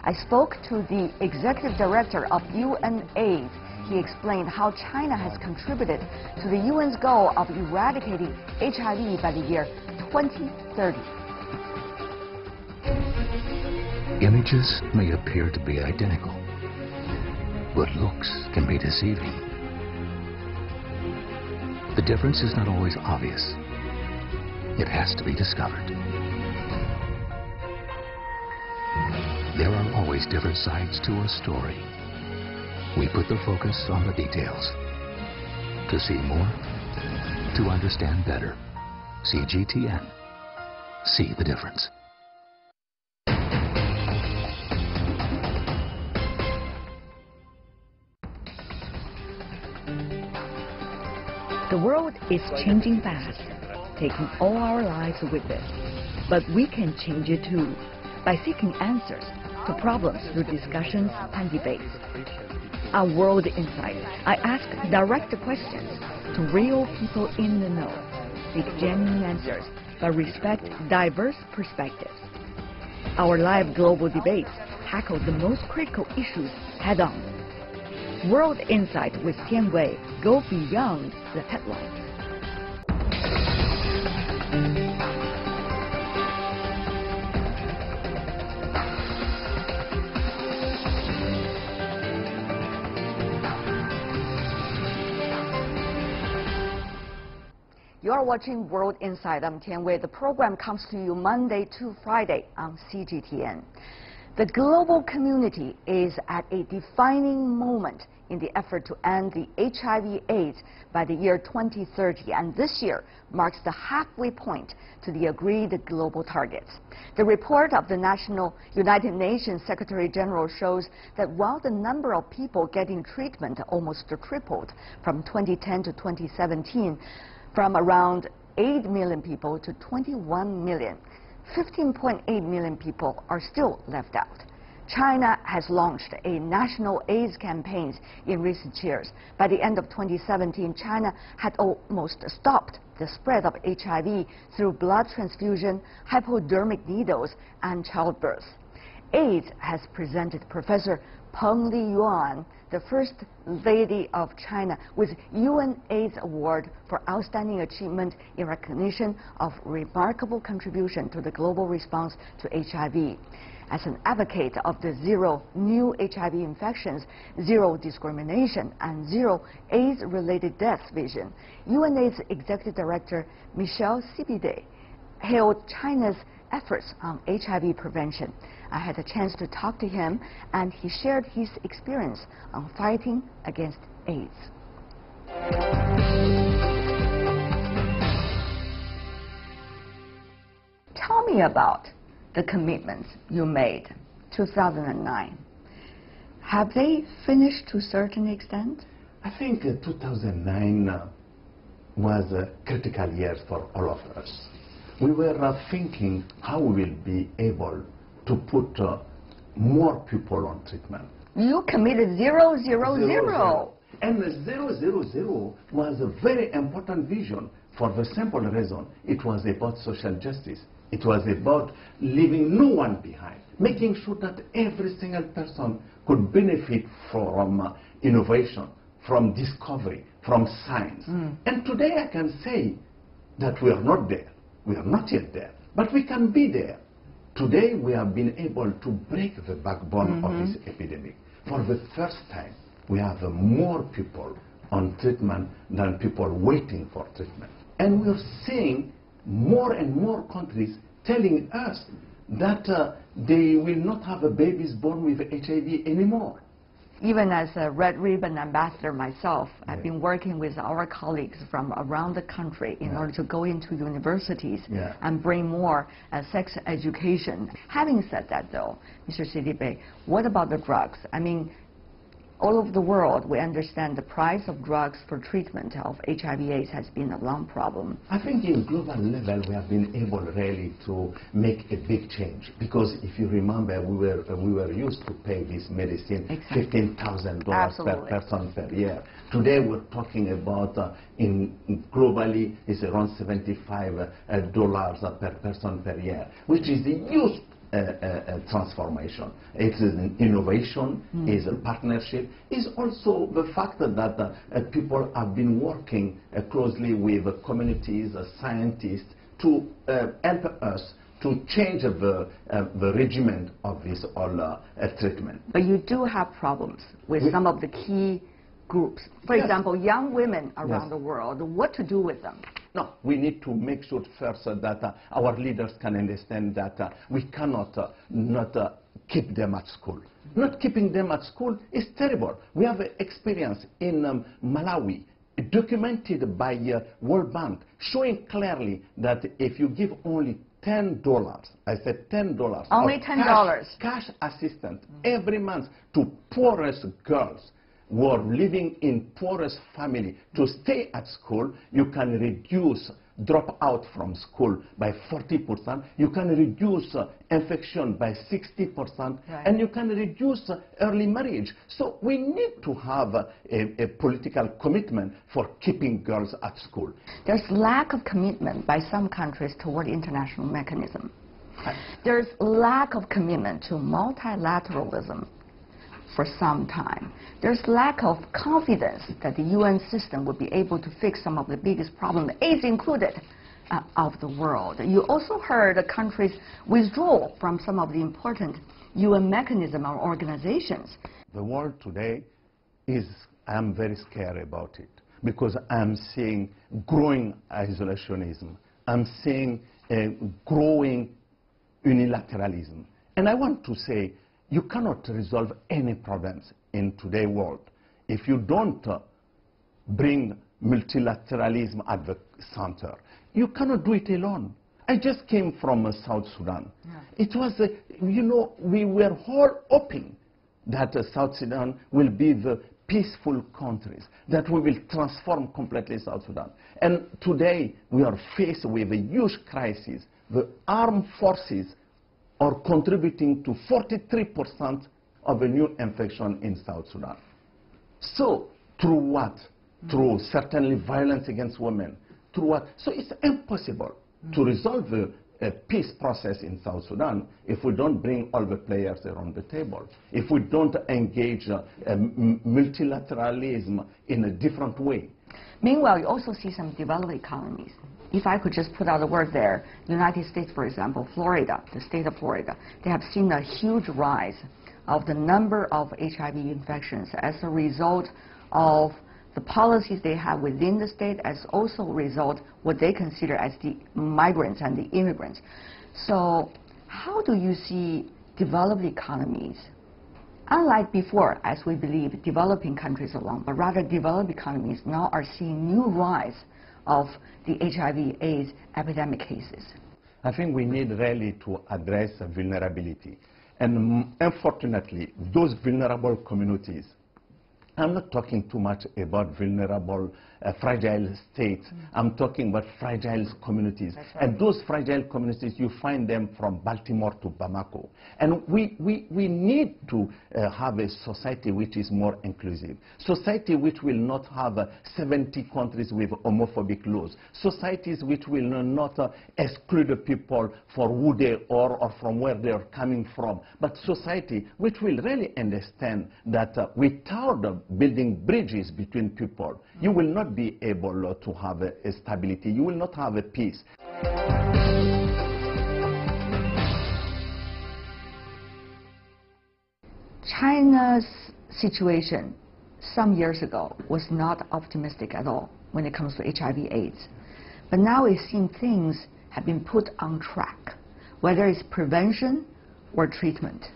I spoke to the Executive Director of UNAIDS. He explained how China has contributed to the UN's goal of eradicating HIV by the year 2030. Images may appear to be identical, but looks can be deceiving. The difference is not always obvious. It has to be discovered. There are always different sides to a story. We put the focus on the details. To see more, to understand better. CGTN. See the difference. The world is changing fast, taking all our lives with it. But we can change it too, by seeking answers to problems through discussions and debates. Our World Insight, I ask direct questions to real people in the know, seek genuine answers, but respect diverse perspectives. Our live global debates tackle the most critical issues head-on. World Insight with Tian Wei go beyond the headlines. You are watching World Insight. I'm Tian Wei. The program comes to you Monday to Friday on CGTN. The global community is at a defining moment in the effort to end the HIV/AIDS by the year 2030, and this year marks the halfway point to the agreed global targets. The report of the United Nations Secretary General shows that while the number of people getting treatment almost tripled from 2010 to 2017, from around 8 million people to 21 million, 15.8 million people are still left out. China has launched a national AIDS campaign in recent years. By the end of 2017, China had almost stopped the spread of HIV through blood transfusion, hypodermic needles, and childbirth. AIDS has presented Professor Peng Liyuan, the First Lady of China, with UNAIDS Award for Outstanding Achievement in recognition of remarkable contribution to the global response to HIV. As an advocate of the zero new HIV infections, zero discrimination, and zero AIDS-related deaths vision, UNAIDS Executive Director Michel Sidibe hailed China's efforts on HIV prevention. I had a chance to talk to him, and he shared his experience on fighting against AIDS. Tell me about the commitments you made 2009. Have they finished to a certain extent? I think 2009 was a critical year for all of us. We were thinking how we will be able to put more people on treatment. You committed 000. And 000 was a very important vision for the simple reason it was about social justice. It was about leaving no one behind, making sure that every single person could benefit from innovation, from discovery, from science. And today I can say that we are not there. We are not yet there, but we can be there. Today we have been able to break the backbone of this epidemic. For the first time, we have more people on treatment than people waiting for treatment. And we're seeing more and more countries telling us that they will not have babies born with HIV anymore. Even as a Red Ribbon ambassador myself, I've been working with our colleagues from around the country in order to go into universities and bring more sex education. Having said that, though, Mr. Sidibe, what about the drugs? I mean, all over the world, we understand the price of drugs for treatment of HIV/AIDS has been a long problem. I think in global level, we have been able really to make a big change. Because if you remember, we were used to pay this medicine $15,000 per person per year. Today, we're talking about, globally, it's around $75 per person per year, which is a huge transformation. It's an innovation, is a partnership, is also the fact that people have been working closely with communities, scientists, to help us to change the regimen of this whole treatment. But you do have problems with some of the key groups. For example, young women around the world, what to do with them? No, we need to make sure first that our leaders can understand that we cannot not keep them at school. Not keeping them at school is terrible. We have experience in Malawi, documented by World Bank, showing clearly that if you give only $10, I said $10, only $10 cash assistance every month to poorest girls who are living in poorest family to stay at school, you can reduce drop out from school by 40%, you can reduce infection by 60%, and you can reduce early marriage. So we need to have a political commitment for keeping girls at school. There's lack of commitment by some countries toward international mechanism. There's lack of commitment to multilateralism for some time. There's lack of confidence that the UN system would be able to fix some of the biggest problems, AIDS included, of the world. You also heard the countries withdraw from some of the important UN mechanisms or organizations. The world today I'm very scared about it because I'm seeing growing isolationism. I'm seeing growing unilateralism. And I want to say, you cannot resolve any problems in today's world if you don't bring multilateralism at the center. You cannot do it alone. I just came from South Sudan. It was, you know, we were all hoping that South Sudan will be the peaceful countries, that we will transform completely South Sudan. And today we are faced with a huge crisis. The armed forces are contributing to 43% of the new infection in South Sudan. So, through what? Through certainly violence against women. Through what? So it's impossible to resolve the peace process in South Sudan if we don't bring all the players around the table, if we don't engage multilateralism in a different way. Meanwhile, you also see some developed economies. If I could just put out a word there, the United States, for example, Florida, the state of Florida, they have seen a huge rise of the number of HIV infections as a result of the policies they have within the state, as also a result what they consider as the migrants and the immigrants. So how do you see developed economies, unlike before, as we believe, developing countries alone, but rather developed economies now are seeing new rise of the HIV/AIDS epidemic cases? I think we need really to address vulnerability. And unfortunately, those vulnerable communities, I'm not talking too much about vulnerable, fragile states. I'm talking about fragile communities. Right. And those fragile communities, you find them from Baltimore to Bamako. And we need to have a society which is more inclusive. Society which will not have 70 countries with homophobic laws. Societies which will not exclude people for who they are or from where they are coming from. But society which will really understand that without building bridges between people, you will not be able to have a stability. You will not have a peace. China's situation some years ago was not optimistic at all when it comes to HIV/AIDS. But now it seems things have been put on track, whether it's prevention or treatment.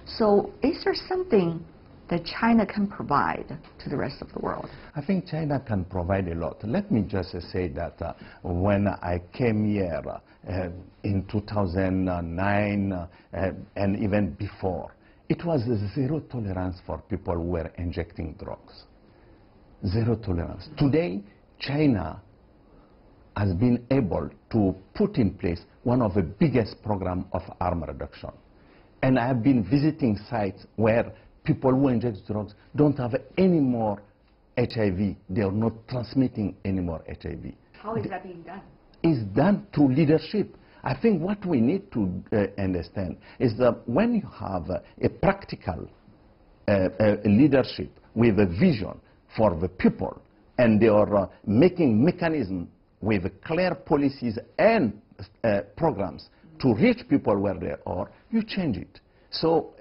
So is there something that China can provide to the rest of the world? I think China can provide a lot. Let me just say that when I came here in 2009 and even before, it was zero tolerance for people who were injecting drugs. Zero tolerance. Today, China has been able to put in place one of the biggest programs of harm reduction. And I have been visiting sites where people who inject drugs don't have any more HIV. They are not transmitting any more HIV. How is that being done? It's done through leadership. I think what we need to understand is that when you have a practical leadership with a vision for the people, and they are making mechanisms with clear policies and programs to reach people where they are, you change it. So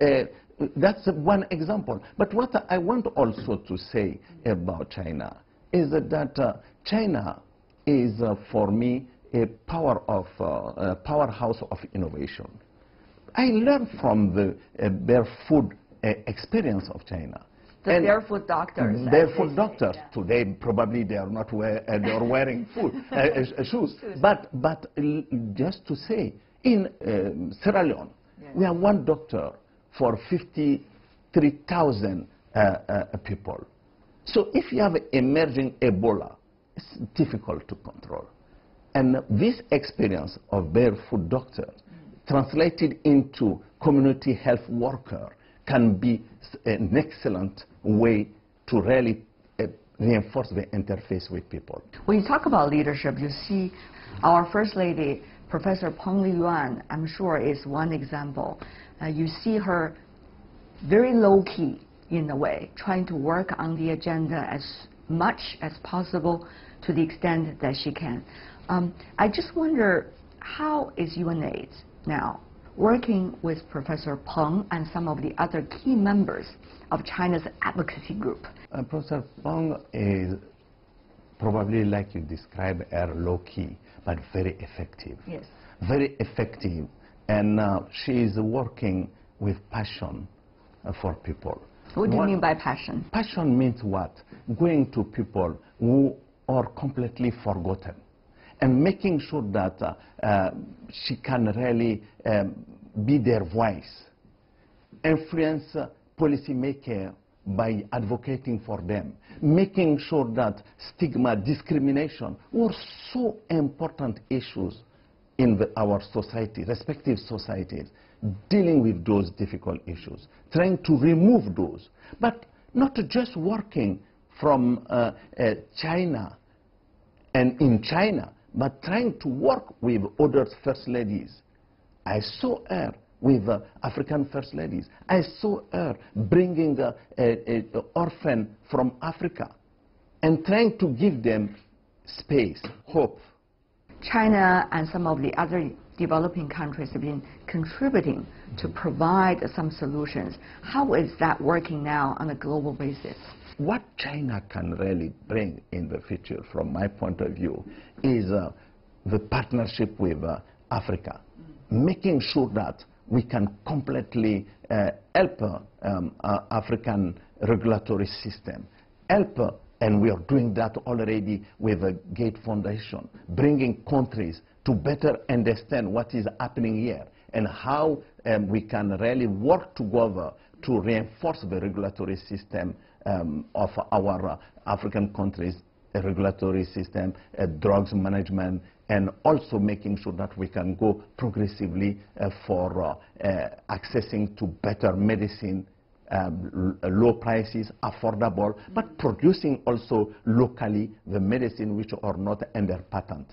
that's one example. But what I want also to say about China is that China is, for me, a powerhouse of innovation. I learned from the barefoot experience of China. The barefoot doctors. Barefoot doctors. Yeah. Today, probably they are not they are wearing shoes. But just to say, in Sierra Leone, yes, we have one doctor for 53,000 people. So if you have emerging Ebola, it's difficult to control. And this experience of barefoot doctors translated into community health worker can be an excellent way to really reinforce the interface with people. When you talk about leadership, you see our First Lady, Professor Peng Liyuan, I'm sure is one example. You see her very low-key, in a way, trying to work on the agenda as much as possible to the extent that she can. I just wonder, how is UNAIDS now working with Professor Peng and some of the other key members of China's advocacy group? Professor Peng is probably, like you described, her low-key, but very effective. Yes. Very effective. And she is working with passion for people. What do you mean by passion? Passion means what? Going to people who are completely forgotten and making sure that she can really be their voice, influence policymakers by advocating for them, making sure that stigma, discrimination were so important issues in our society, respective societies, dealing with those difficult issues, trying to remove those, but not just working from China and in China, but trying to work with other first ladies. I saw her with African first ladies. I saw her bringing an orphan from Africa and trying to give them space, hope. China and some of the other developing countries have been contributing to provide some solutions. How is that working now on a global basis? What China can really bring in the future, from my point of view, is the partnership with Africa, making sure that we can completely help African regulatory system, help, and we are doing that already with the Gate Foundation, bringing countries to better understand what is happening here and how we can really work together to reinforce the regulatory system of our African countries, regulatory system, drugs management, and also making sure that we can go progressively for accessing to better medicine, low prices, affordable, but producing also locally the medicine which are not under patent.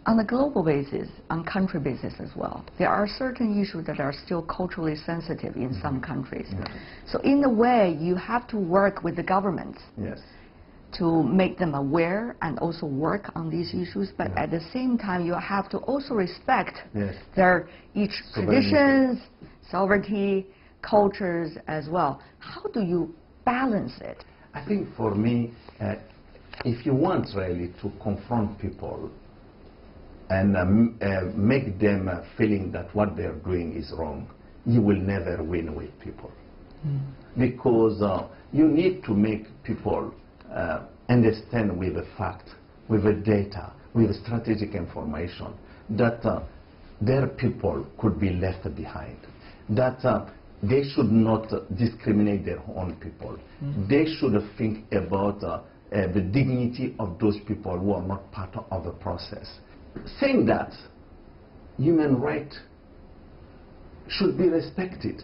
On a global basis, on country basis as well, there are certain issues that are still culturally sensitive in some countries. Yes. So in a way, you have to work with the governments. Yes. To make them aware and also work on these issues, but at the same time you have to also respect their each traditions, sovereignty, cultures as well. How do you balance it? I think for me, if you want really to confront people and make them feeling that what they're doing is wrong, you will never win with people. Because you need to make people understand with the fact, with the data, with strategic information, that their people could be left behind, that they should not discriminate their own people. They should think about the dignity of those people who are not part of the process. Saying that, human rights should be respected.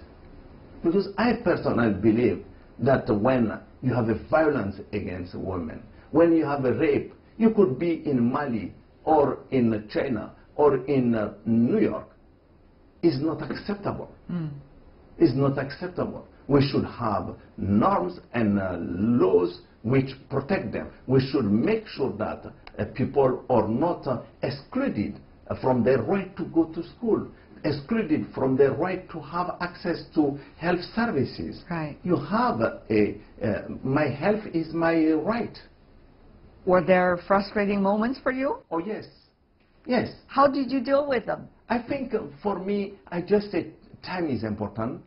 Because I personally believe that when you have a violence against women, when you have a rape, you could be in Mali or in China or in New York. It's not acceptable. It's not acceptable. We should have norms and laws which protect them. We should make sure that people are not excluded from their right to go to school, excluded from their right to have access to health services. Right. You have my health is my right. Were there frustrating moments for you? Oh, yes. Yes. How did you deal with them? I think for me, I just say time is important.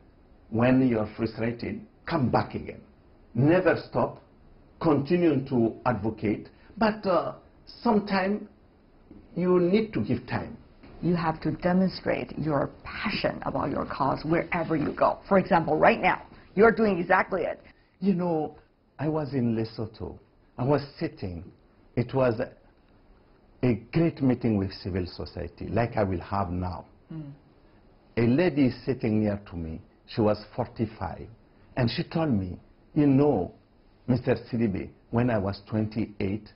When you're frustrated, come back again. Never stop. Continue to advocate. But sometimes you need to give time. You have to demonstrate your passion about your cause wherever you go. For example, right now, you're doing exactly it. You know, I was in Lesotho. I was sitting. It was a great meeting with civil society, like I will have now. A lady is sitting near to me. She was 45. And she told me, you know, Mr. Sidibe, when I was 28,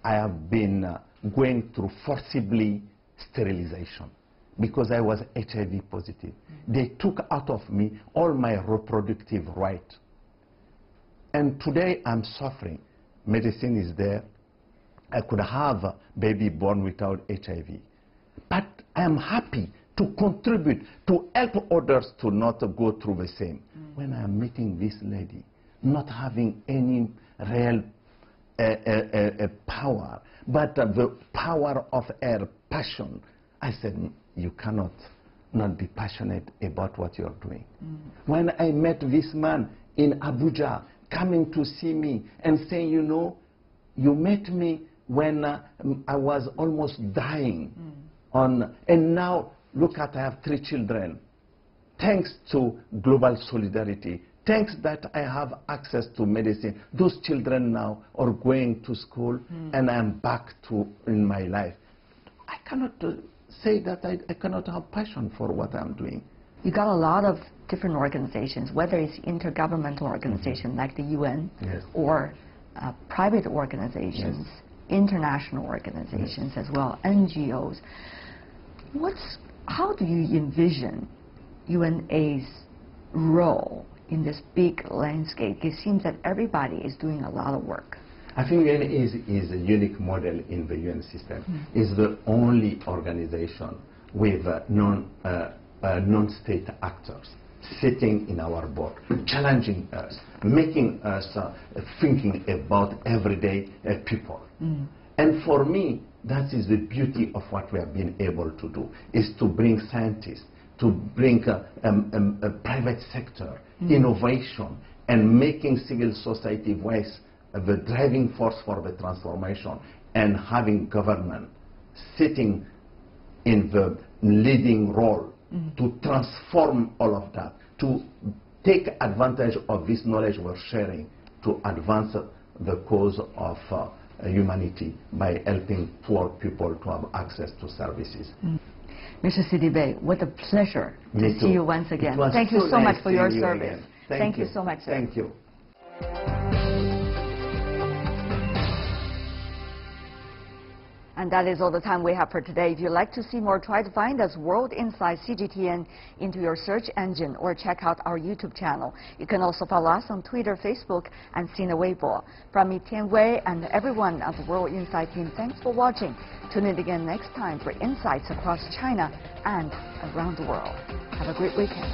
I have been going through forcibly sterilization because I was HIV positive. They took out of me all my reproductive rights. And today I'm suffering. Medicine is there. I could have a baby born without HIV. But I am happy to contribute to help others to not go through the same. When I'm meeting this lady, not having any real power, but the power of her passion, I said, you cannot not be passionate about what you're doing. When I met this man in Abuja, coming to see me and saying, you know, you met me when I was almost dying. And now, look at, I have 3 children. Thanks to global solidarity, thanks that I have access to medicine, those children now are going to school and I'm back to in my life. I cannot say that I cannot have passion for what I'm doing. You got a lot of different organizations, whether it's intergovernmental organizations like the UN or private organizations, international organizations as well, NGOs. How do you envision UNAIDS' role in this big landscape? It seems that everybody is doing a lot of work. I think UNAIDS is a unique model in the UN system. It's the only organization with non-state actors sitting in our board, challenging us, making us thinking about everyday people. And for me, that is the beauty of what we have been able to do, is to bring scientists, to bring a private sector, innovation, and making civil society voice the driving force for the transformation, and having government sitting in the leading role to transform all of that, to take advantage of this knowledge we're sharing to advance the cause of humanity by helping poor people to have access to services. Mr. Sidibe, what a pleasure to see you once again. Thank you so much for your service. Thank you so much, sir. Thank you. And that is all the time we have for today. If you'd like to see more, try to find us World Insight CGTN into your search engine or check out our YouTube channel. You can also follow us on Twitter, Facebook, and Sina Weibo. From me, Tian Wei, and everyone at the World Insight team, thanks for watching. Tune in again next time for insights across China and around the world. Have a great weekend.